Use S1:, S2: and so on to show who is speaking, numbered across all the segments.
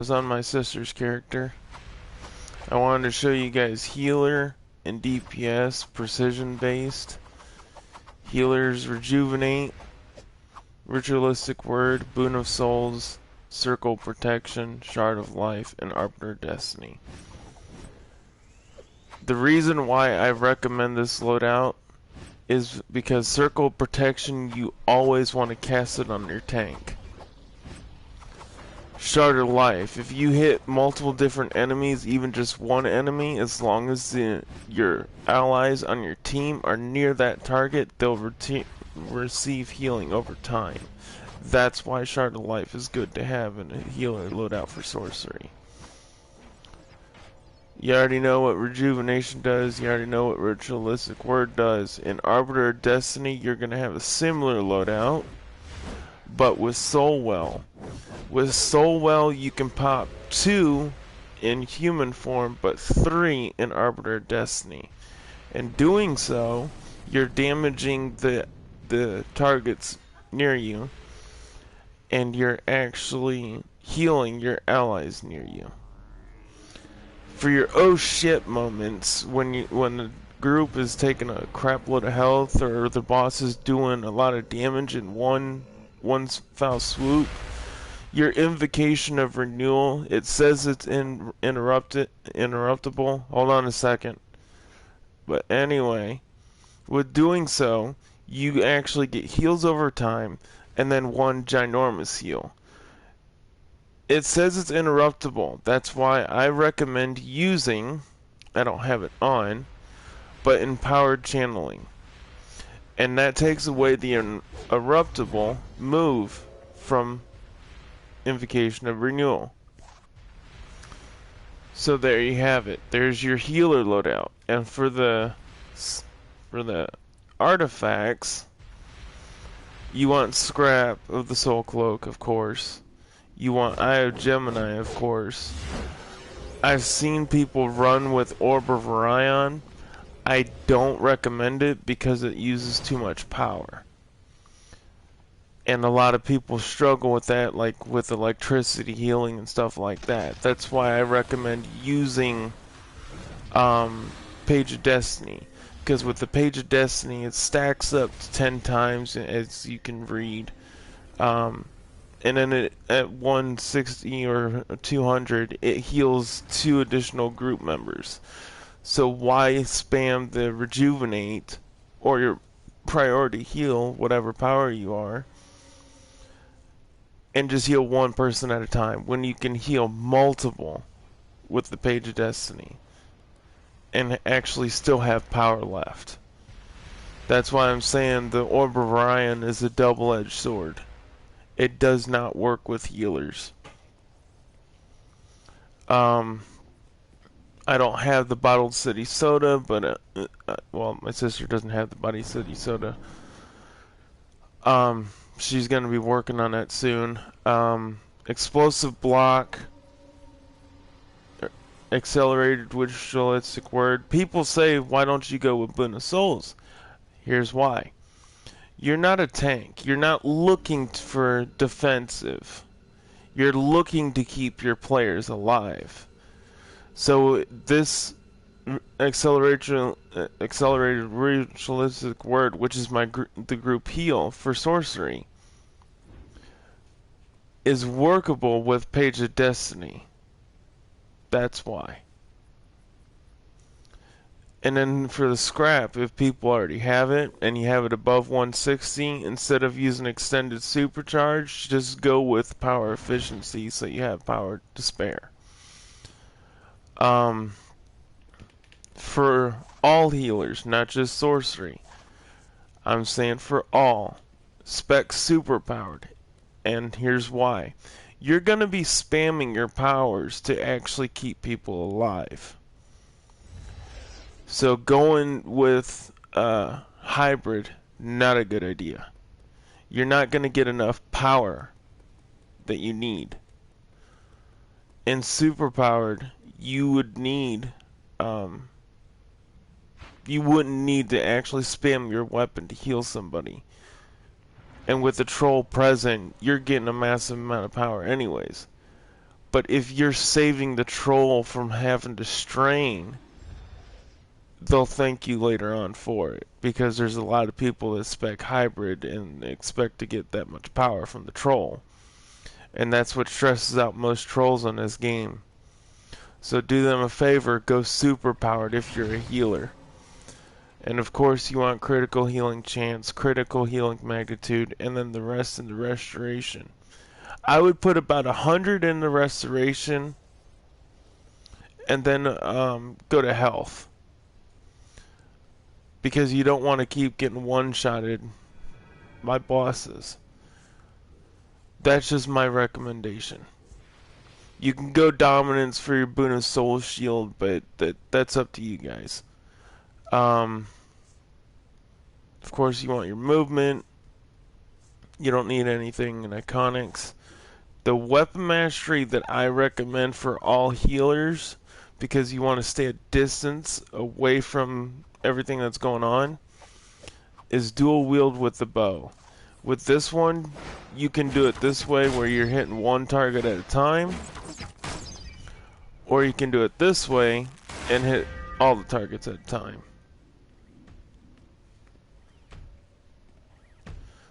S1: Was on my sister's character. I wanted to show you guys healer and DPS, precision based. Healers rejuvenate, ritualistic word, boon of souls, circle protection, shard of life, and arbiter destiny. The reason why I recommend this loadout is because circle protection, you always want to cast it on your tank. Shard of life, if you hit multiple different enemies, even just one enemy, as long as your allies on your team are near that target, they'll receive healing over time. That's why Shard of Life is good to have in a healer loadout for sorcery. You already know what rejuvenation does, you already know what ritualistic word does. In Arbiter Destiny, you're going to have a similar loadout, but with Soulwell. With Soulwell, you can pop 2 in human form, but 3 in Arbiter Destiny. In doing so, you're damaging the targets near you, and you're actually healing your allies near you. For your oh shit moments, when the group is taking a crap load of health, or the boss is doing a lot of damage in one foul swoop, your invocation of renewal, it says it's interruptible. Hold on a second. But anyway, with doing so, you actually get heals over time, and then one ginormous heal. It says it's interruptible. That's why I recommend using, I don't have it on, but empowered channeling. And that takes away the interruptible move from invocation of renewal. So there you have it. There's your healer loadout. And for the artifacts, you want Scrap of the Soul Cloak, of course. You want Eye of Gemini, of course. I've seen people run with Orb of Orion. I don't recommend it because it uses too much power. And a lot of people struggle with that, like with electricity healing and stuff like that. That's why I recommend using Page of Destiny. Because with the Page of Destiny, it stacks up to 10 times, as you can read. And then at 160 or 200, it heals 2 additional group members. So why spam the rejuvenate or your priority heal, whatever power you are, and just heal one person at a time when you can heal multiple with the Page of Destiny and actually still have power left. That's why I'm saying the Orb of Orion is a double-edged sword. It does not work with healers. I don't have the bottled city soda, but well, my sister doesn't have the bottled city soda. She's gonna be working on that soon. Explosive block, accelerated ritualistic word. People say, why don't you go with Boon of Souls? Here's why. You're not a tank. You're not looking for defensive. You're looking to keep your players alive. So this accelerated ritualistic word, which is the group heal for sorcery, is workable with Page of Destiny. That's why. And then for the scrap, if people already have it, and you have it above 160, instead of using extended supercharge, just go with power efficiency so you have power to spare. For all healers, not just sorcery, I'm saying for all, spec superpowered. And here's why. You're going to be spamming your powers to actually keep people alive. So going with hybrid, not a good idea. You're not going to get enough power that you need. In superpowered, you would need, you wouldn't need to actually spam your weapon to heal somebody. And with the troll present, you're getting a massive amount of power anyways. But if you're saving the troll from having to strain, they'll thank you later on for it, because there's a lot of people that spec hybrid and expect to get that much power from the troll, and that's what stresses out most trolls on this game. So do them a favor, go super powered if you're a healer. And of course you want critical healing chance, critical healing magnitude, and then the rest in the restoration. I would put about 100 in the restoration, and then go to health, because you don't want to keep getting one-shotted by bosses. That's just my recommendation. You can go dominance for your boon of soul shield, but that's up to you guys. Of course, you want your movement. You don't need anything in iconics. The weapon mastery that I recommend for all healers, because you want to stay a distance away from everything that's going on, is dual wield with the bow. With this one, you can do it this way where you're hitting one target at a time, or you can do it this way and hit all the targets at a time.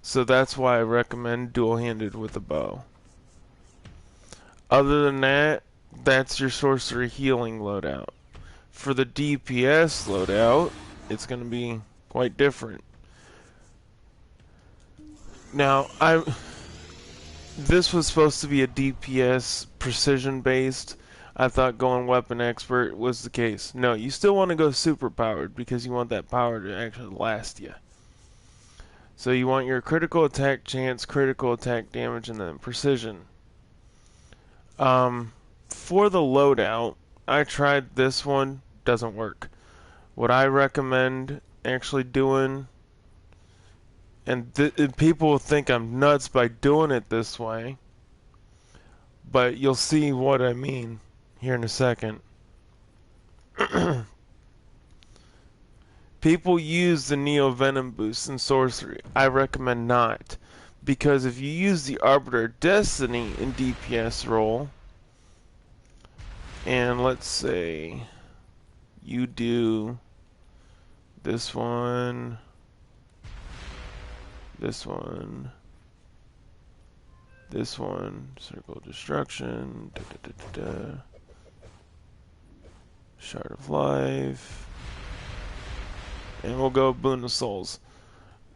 S1: So that's why I recommend dual-handed with the bow. Other than that, that's your sorcery healing loadout. For the DPS loadout, it's going to be quite different. Now, this was supposed to be a DPS precision based. I thought going weapon expert was the case. No, you still want to go super powered, because you want that power to actually last you. So you want your critical attack chance, critical attack damage, and then precision. For the loadout, I tried this one, doesn't work. What I recommend actually doing, and people will think I'm nuts by doing it this way, but you'll see what I mean here in a second. People use the Neo Venom boost in Sorcery. I recommend not, because if you use the Arbiter Destiny in DPS role, and let's say you do this one, this one, this one, Circle of Destruction, Shard of Life, and we'll go Boon of Souls.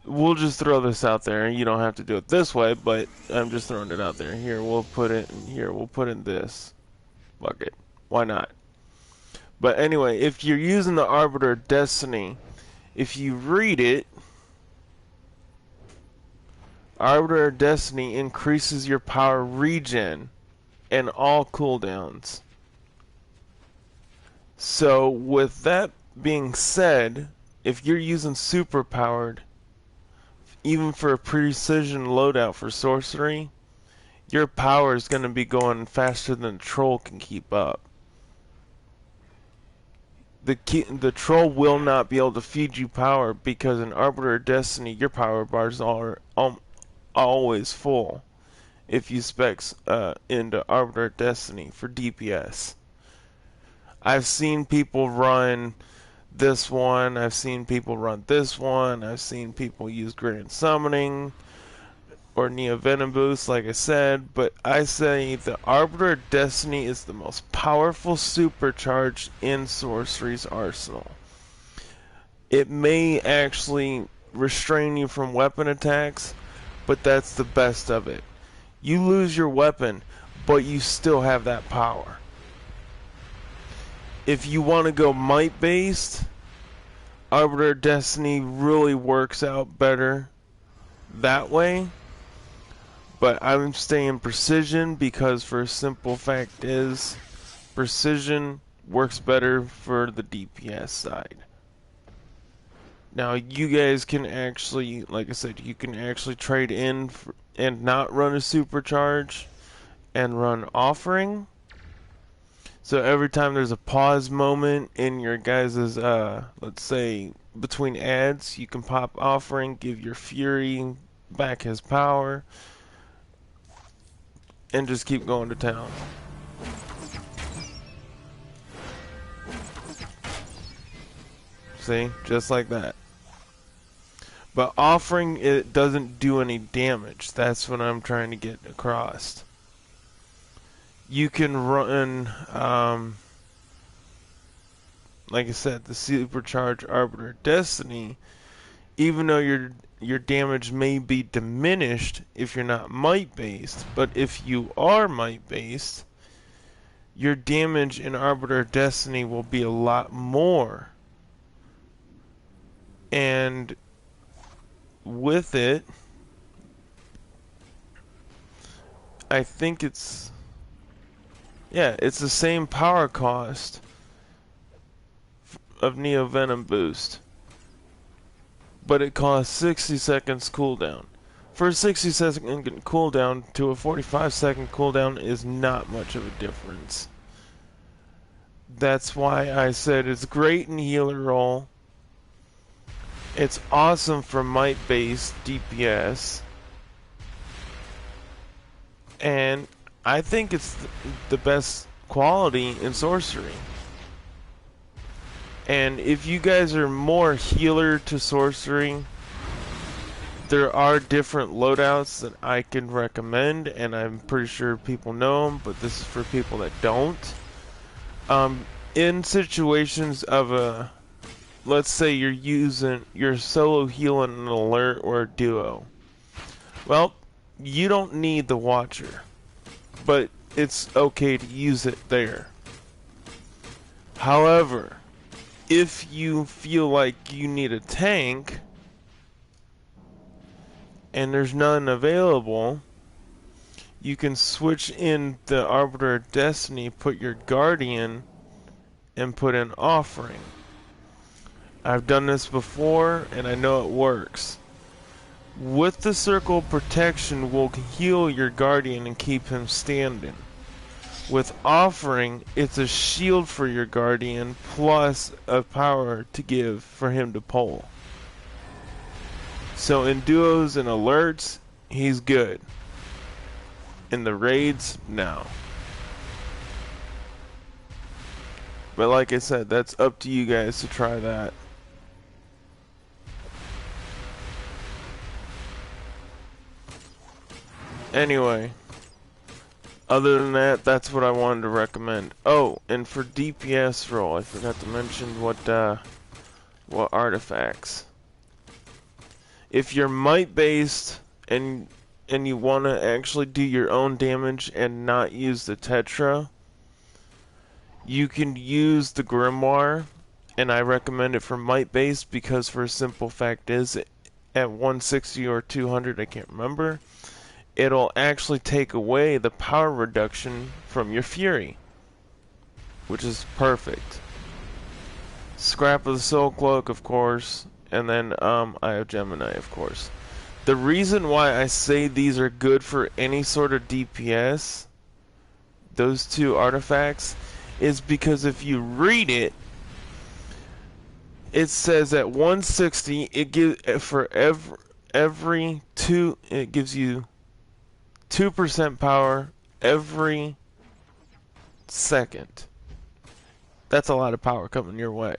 S1: We'll just throw this out there. You don't have to do it this way, but I'm just throwing it out there. Here, we'll put it in here. We'll put in this bucket. Why not? But anyway, if you're using the Arbiter Destiny, if you read it, Arbiter Destiny increases your power regen and all cooldowns. So with that being said, if you're using super powered, even for a precision loadout for sorcery, your power is going to be going faster than the troll can keep up. The troll will not be able to feed you power, because in Arbiter Destiny your power bars are always full if you spec into Arbiter Destiny for DPS. I've seen people run this one, I've seen people run this one, I've seen people use Grand Summoning or Neo Venom Boost, like I said, but I say the Arbiter Destiny is the most powerful supercharge in Sorcery's arsenal. It may actually restrain you from weapon attacks, but that's the best of it. You lose your weapon, but you still have that power. If you want to go might based, Arbiter Destiny really works out better that way. But I'm staying precision, because for a simple fact is, precision works better for the DPS side. Now you guys can actually, like I said, you can actually trade in and not run a supercharge and run offering. So every time there's a pause moment in your guys' let's say between ads, you can pop offering, give your Fury back his power, and just keep going to town. See? Just like that. But offering it doesn't do any damage. That's what I'm trying to get across. You can run, like I said, the Supercharged Arbiter Destiny, even though your damage may be diminished if you're not might-based, but if you are might-based, your damage in Arbiter Destiny will be a lot more. And with it, I think it's the same power cost of Neo Venom boost, but it costs 60 seconds cooldown. For a 60 second cooldown to a 45-second cooldown is not much of a difference. That's why I said it's great in healer role. It's awesome for might-based DPS. And I think it's the best quality in Sorcery. And if you guys are more healer to Sorcery, there are different loadouts that I can recommend, and I'm pretty sure people know them, but this is for people that don't. In situations of let's say you're solo healing an alert or a duo. Well, you don't need the Watcher, but it's okay to use it there. However, if you feel like you need a tank and there's none available, you can switch in the Arbiter of Destiny, put your Guardian, and put in Offering. I've done this before, and I know it works. With the Circle of Protection, will heal your Guardian and keep him standing. With Offering, it's a shield for your Guardian, plus a power to give for him to pull. So in duos and alerts, he's good. In the raids, no. But like I said, that's up to you guys to try that. Anyway, other than that, that's what I wanted to recommend. Oh, and for DPS roll, I forgot to mention what artifacts. If you're might based and you want to actually do your own damage and not use the Tetra, you can use the Grimoire, and I recommend it for might based because for a simple fact is at 160 or 200, I can't remember, it'll actually take away the power reduction from your Fury, which is perfect. Scrap of the Soul Cloak, of course, and then Eye of Gemini, of course. The reason why I say these are good for any sort of DPS, those two artifacts, is because if you read it, it says at 160 it gives for every two, it gives you 2% power every second. That's a lot of power coming your way.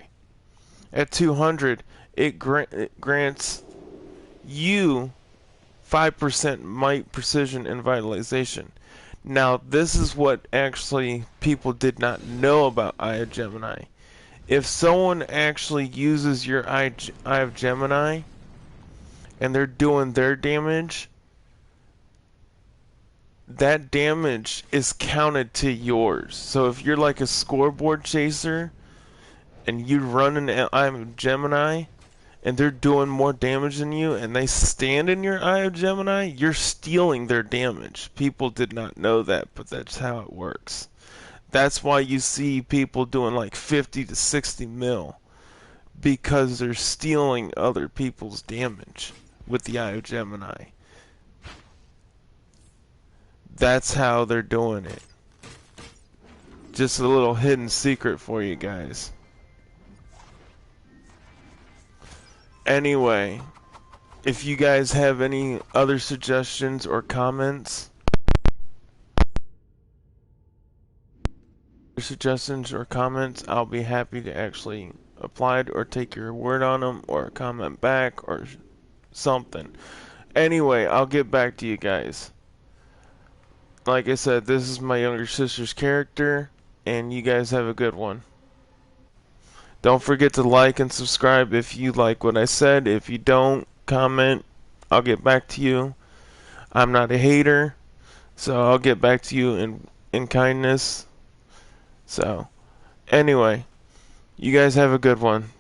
S1: At 200, it grants you 5% might, precision, and vitalization. Now, this is what actually people did not know about Eye of Gemini. If someone actually uses your Eye of Gemini and they're doing their damage, that damage is counted to yours. So if you're like a scoreboard chaser and you run an Eye of Gemini and they're doing more damage than you and they stand in your Eye of Gemini, you're stealing their damage. People did not know that, but that's how it works. That's why you see people doing like 50 to 60 mil, because they're stealing other people's damage with the Eye of Gemini. That's how they're doing it. Just a little hidden secret for you guys. Anyway, if you guys have any other suggestions or comments, Your suggestions or comments, I'll be happy to actually apply or take your word on them or comment back or something. Anyway, I'll get back to you guys. Like I said, this is my younger sister's character, and you guys have a good one. Don't forget to like and subscribe if you like what I said. If you don't, comment. I'll get back to you. I'm not a hater, so I'll get back to you in kindness. So, anyway, you guys have a good one.